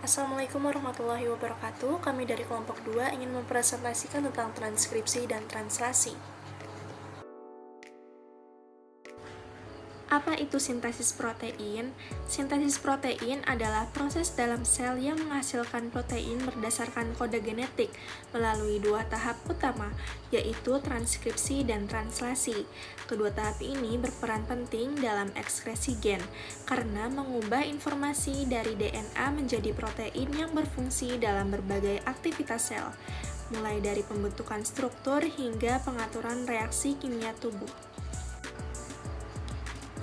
Assalamualaikum warahmatullahi wabarakatuh. Kami dari kelompok 2 ingin mempresentasikan tentang transkripsi dan translasi. Apa itu sintesis protein? Sintesis protein adalah proses dalam sel yang menghasilkan protein berdasarkan kode genetik melalui dua tahap utama, yaitu transkripsi dan translasi. Kedua tahap ini berperan penting dalam ekskresi gen, karena mengubah informasi dari DNA menjadi protein yang berfungsi dalam berbagai aktivitas sel, mulai dari pembentukan struktur hingga pengaturan reaksi kimia tubuh.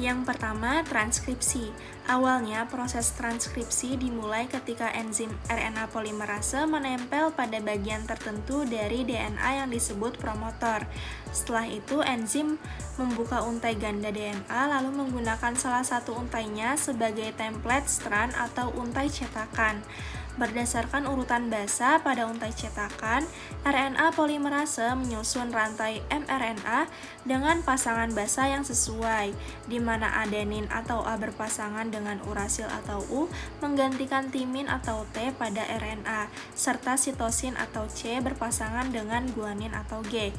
Yang pertama, transkripsi. Awalnya, proses transkripsi dimulai ketika enzim RNA polimerase menempel pada bagian tertentu dari DNA yang disebut promotor. Setelah itu, enzim membuka untai ganda DNA lalu menggunakan salah satu untainya sebagai template strand atau untai cetakan. Berdasarkan urutan basa pada untai cetakan, RNA polimerase menyusun rantai mRNA dengan pasangan basa yang sesuai, di mana adenin atau A berpasangan dengan urasil atau U menggantikan timin atau T pada RNA, serta sitosin atau C berpasangan dengan guanin atau G.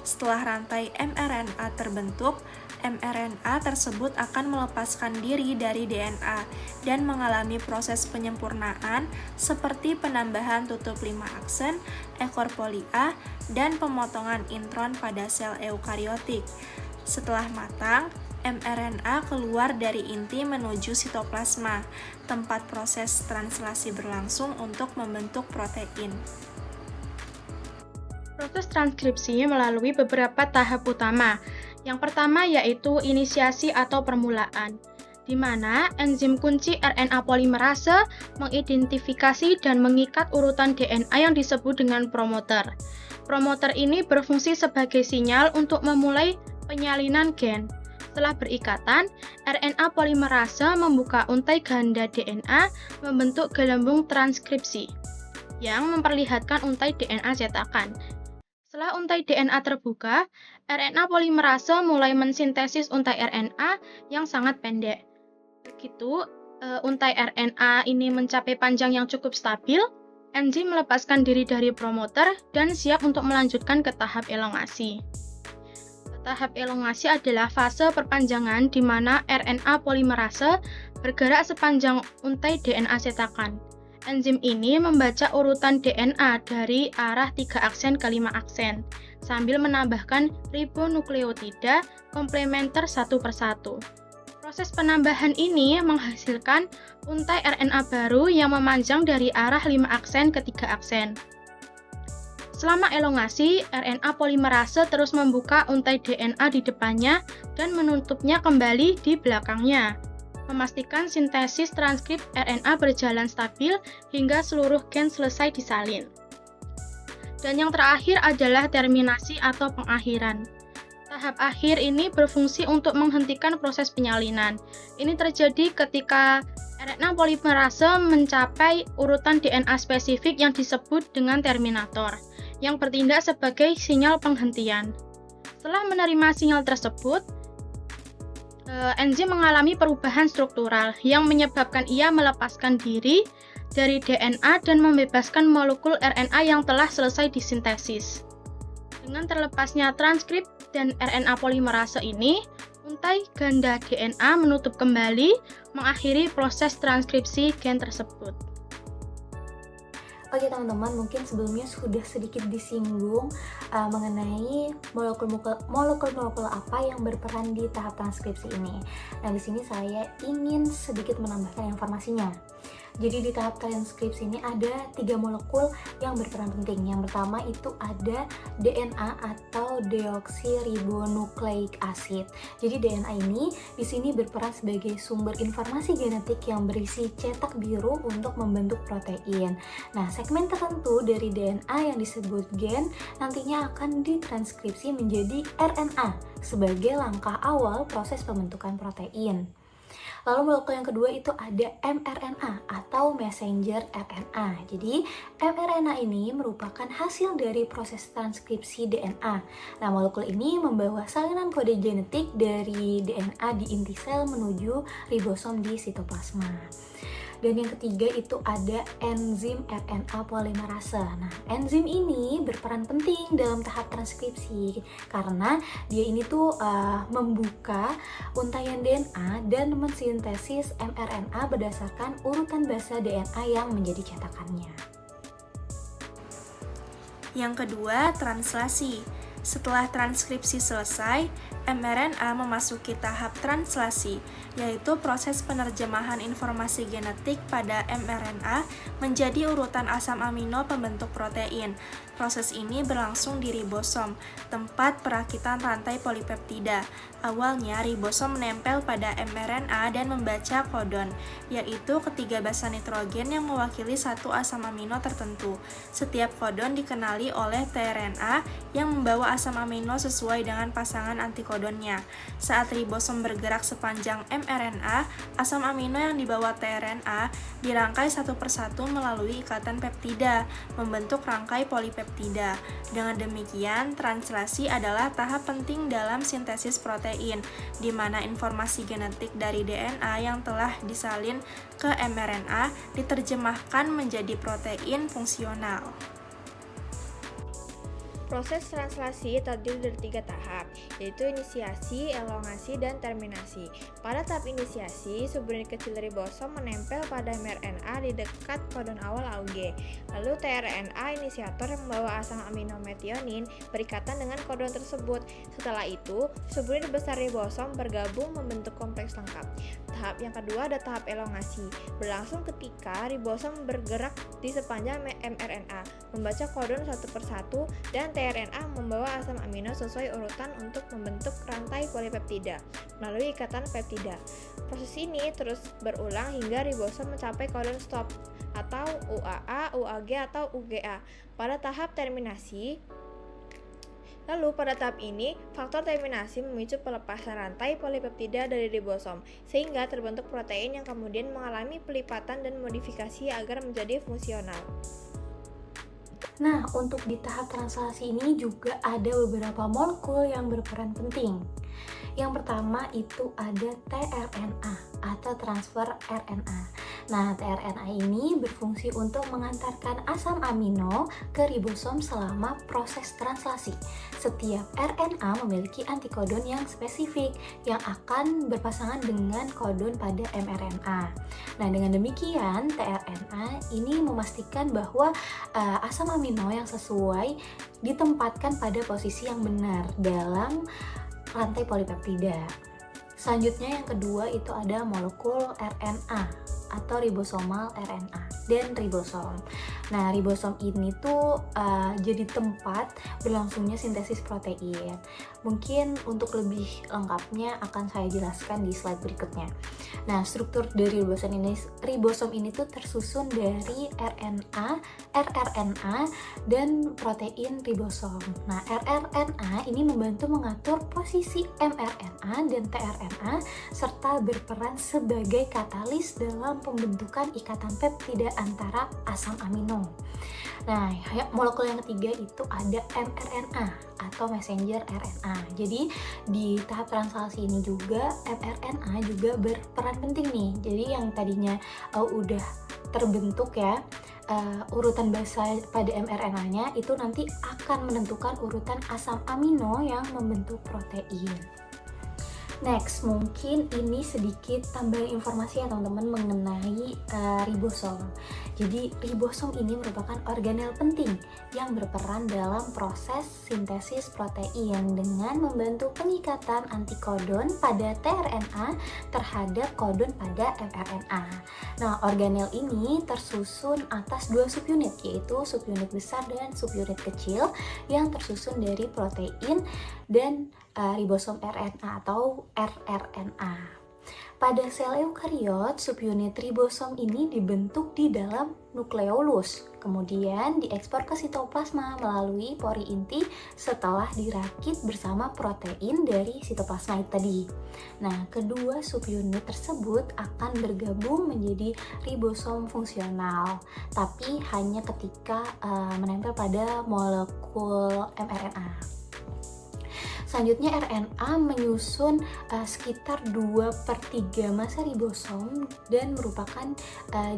Setelah rantai mRNA terbentuk, mRNA tersebut akan melepaskan diri dari DNA dan mengalami proses penyempurnaan seperti penambahan tutup 5 aksen, ekor poli A, dan pemotongan intron pada sel eukariotik. Setelah matang, mRNA keluar dari inti menuju sitoplasma, tempat proses translasi berlangsung untuk membentuk protein. Proses transkripsi melalui beberapa tahap utama. Yang pertama yaitu inisiasi atau permulaan, di mana enzim kunci RNA polimerase mengidentifikasi dan mengikat urutan DNA yang disebut dengan promoter. Promoter ini berfungsi sebagai sinyal untuk memulai penyalinan gen. Setelah berikatan, RNA polimerase membuka untai ganda DNA membentuk gelembung transkripsi yang memperlihatkan untai DNA cetakan. Setelah untai DNA terbuka, RNA polimerase mulai mensintesis untai RNA yang sangat pendek. Begitu untai RNA ini mencapai panjang yang cukup stabil, enzim melepaskan diri dari promoter dan siap untuk melanjutkan ke tahap elongasi. Tahap elongasi adalah fase perpanjangan di mana RNA polimerase bergerak sepanjang untai DNA cetakan. Enzim ini membaca urutan DNA dari arah 3 aksen ke 5 aksen, sambil menambahkan ribonukleotida komplementer satu persatu. Proses penambahan ini menghasilkan untai RNA baru yang memanjang dari arah 5 aksen ke 3 aksen. Selama elongasi, RNA polimerase terus membuka untai DNA di depannya dan menutupnya kembali di belakangnya, memastikan sintesis transkrip RNA berjalan stabil hingga seluruh gen selesai disalin. Dan yang terakhir adalah terminasi atau pengakhiran. Tahap akhir ini berfungsi untuk menghentikan proses penyalinan. Ini terjadi ketika RNA polimerase mencapai urutan DNA spesifik yang disebut dengan terminator, yang bertindak sebagai sinyal penghentian. Setelah menerima sinyal tersebut, enzim mengalami perubahan struktural yang menyebabkan ia melepaskan diri dari DNA dan membebaskan molekul RNA yang telah selesai disintesis. Dengan terlepasnya transkrip dan RNA polimerase ini, untai ganda DNA menutup kembali, mengakhiri proses transkripsi gen tersebut. Oke teman-teman, mungkin sebelumnya sudah sedikit disinggung mengenai molekul-molekul apa yang berperan di tahap transkripsi ini. Nah, di sini saya ingin sedikit menambahkan informasinya. Jadi di tahap transkripsi ini ada 3 molekul yang berperan penting. Yang pertama itu ada DNA atau deoksiribonukleik acid. Jadi DNA ini di sini berperan sebagai sumber informasi genetik yang berisi cetak biru untuk membentuk protein. Nah, segmen tertentu dari DNA yang disebut gen nantinya akan ditranskripsi menjadi RNA sebagai langkah awal proses pembentukan protein. Lalu molekul yang kedua itu ada mRNA atau messenger RNA. Jadi mRNA ini merupakan hasil dari proses transkripsi DNA. Nah, molekul ini membawa salinan kode genetik dari DNA di inti sel menuju ribosom di sitoplasma. Dan yang ketiga itu ada enzim RNA polimerase. Nah, enzim ini berperan penting dalam tahap transkripsi karena dia ini tuh membuka untaian DNA dan mensintesis mRNA berdasarkan urutan basa DNA yang menjadi cetakannya. Yang kedua, translasi. Setelah transkripsi selesai, mRNA memasuki tahap translasi, yaitu proses penerjemahan informasi genetik pada mRNA menjadi urutan asam amino pembentuk protein. Proses ini berlangsung di ribosom, tempat perakitan rantai polipeptida. Awalnya, ribosom menempel pada mRNA dan membaca kodon, yaitu ketiga basa nitrogen yang mewakili satu asam amino tertentu. Setiap kodon dikenali oleh tRNA yang membawa asam amino sesuai dengan pasangan antikodonnya. Saat ribosom bergerak sepanjang mRNA, asam amino yang dibawa tRNA dirangkai satu persatu melalui ikatan peptida, membentuk rangkai polipeptida. Dengan demikian, translasi adalah tahap penting dalam sintesis protein, di mana informasi genetik dari DNA yang telah disalin ke mRNA diterjemahkan menjadi protein fungsional. Proses translasi terdiri dari 3 tahap, yaitu inisiasi, elongasi, dan terminasi. Pada tahap inisiasi, subunit kecil ribosom menempel pada mRNA di dekat kodon awal AUG. Lalu tRNA inisiator yang membawa asam amino metionin berikatan dengan kodon tersebut. Setelah itu, subunit besar ribosom bergabung membentuk kompleks lengkap. Tahap yang kedua ada tahap elongasi, berlangsung ketika ribosom bergerak di sepanjang mRNA, membaca kodon satu persatu, dan tRNA membawa asam amino sesuai urutan untuk membentuk rantai polipeptida melalui ikatan peptida. Proses ini terus berulang hingga ribosom mencapai kodon stop atau UAA, UAG, atau UGA pada tahap terminasi. Lalu pada tahap ini, faktor terminasi memicu pelepasan rantai polipeptida dari ribosom sehingga terbentuk protein yang kemudian mengalami pelipatan dan modifikasi agar menjadi fungsional. Nah, untuk di tahap translasi ini juga ada beberapa molekul yang berperan penting. Yang pertama itu ada tRNA atau transfer RNA. Nah, tRNA ini berfungsi untuk mengantarkan asam amino ke ribosom selama proses translasi. Setiap RNA memiliki antikodon yang spesifik yang akan berpasangan dengan kodon pada mRNA. Nah, dengan demikian tRNA ini memastikan bahwa asam amino yang sesuai ditempatkan pada posisi yang benar dalam rantai polipeptida. Selanjutnya yang kedua itu ada molekul RNA atau ribosomal RNA dan ribosom. Nah, ribosom ini tuh jadi tempat berlangsungnya sintesis protein. Mungkin untuk lebih lengkapnya akan saya jelaskan di slide berikutnya. Nah, struktur dari ribosom ini tuh tersusun dari RNA, rRNA, dan protein ribosom. Nah, rRNA ini membantu mengatur posisi mRNA dan tRNA serta berperan sebagai katalis dalam pembentukan ikatan peptida antara asam amino. Nah, molekul yang ketiga itu ada mRNA atau messenger RNA. Jadi di tahap translasi ini juga mRNA juga berperan penting nih. Jadi yang tadinya udah terbentuk ya urutan basa pada mRNA-nya itu nanti akan menentukan urutan asam amino yang membentuk protein. Next, mungkin ini sedikit tambahan informasi ya teman-teman mengenai ribosom. Jadi ribosom ini merupakan organel penting yang berperan dalam proses sintesis protein dengan membantu pengikatan antikodon pada tRNA terhadap kodon pada mRNA. Nah, organel ini tersusun atas 2 subunit, yaitu subunit besar dan subunit kecil yang tersusun dari protein dan ribosom RNA atau rRNA. Pada sel eukariot, subunit ribosom ini dibentuk di dalam nukleolus, kemudian diekspor ke sitoplasma melalui pori inti setelah dirakit bersama protein dari sitoplasma tadi. Nah, kedua subunit tersebut akan bergabung menjadi ribosom fungsional, tapi hanya ketika menempel pada molekul mRNA. Selanjutnya RNA menyusun sekitar 2/3 massa ribosom dan merupakan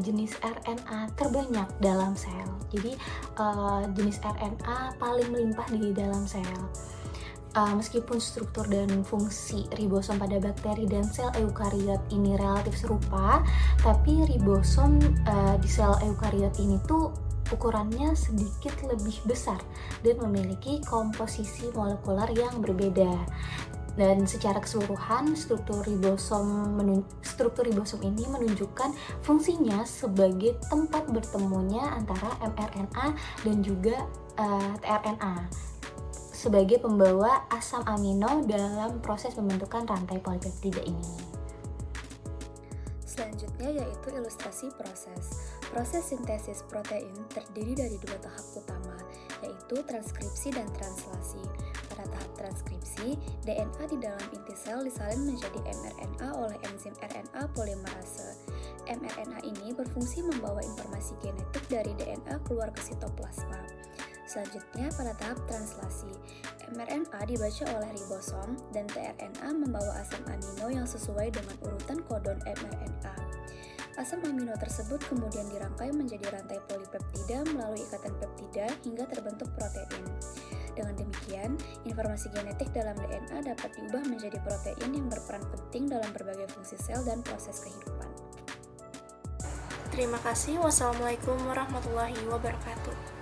jenis RNA terbanyak dalam sel. Jadi jenis RNA paling melimpah di dalam sel. Meskipun struktur dan fungsi ribosom pada bakteri dan sel eukariot ini relatif serupa, tapi ribosom di sel eukariot ini tuh ukurannya sedikit lebih besar dan memiliki komposisi molekuler yang berbeda. Dan secara keseluruhan struktur ribosom ini menunjukkan fungsinya sebagai tempat bertemunya antara mRNA dan juga tRNA sebagai pembawa asam amino dalam proses pembentukan rantai polipeptida ini. Selanjutnya yaitu ilustrasi proses. Proses sintesis protein terdiri dari 2 tahap utama, yaitu transkripsi dan translasi. Pada tahap transkripsi, DNA di dalam inti sel disalin menjadi mRNA oleh enzim RNA polimerase. mRNA ini berfungsi membawa informasi genetik dari DNA keluar ke sitoplasma. Selanjutnya pada tahap translasi, mRNA dibaca oleh ribosom dan tRNA membawa asam amino yang sesuai dengan urutan kodon mRNA. Asam amino tersebut kemudian dirangkai menjadi rantai polipeptida melalui ikatan peptida hingga terbentuk protein. Dengan demikian, informasi genetik dalam DNA dapat diubah menjadi protein yang berperan penting dalam berbagai fungsi sel dan proses kehidupan. Terima kasih. Wassalamualaikum warahmatullahi wabarakatuh.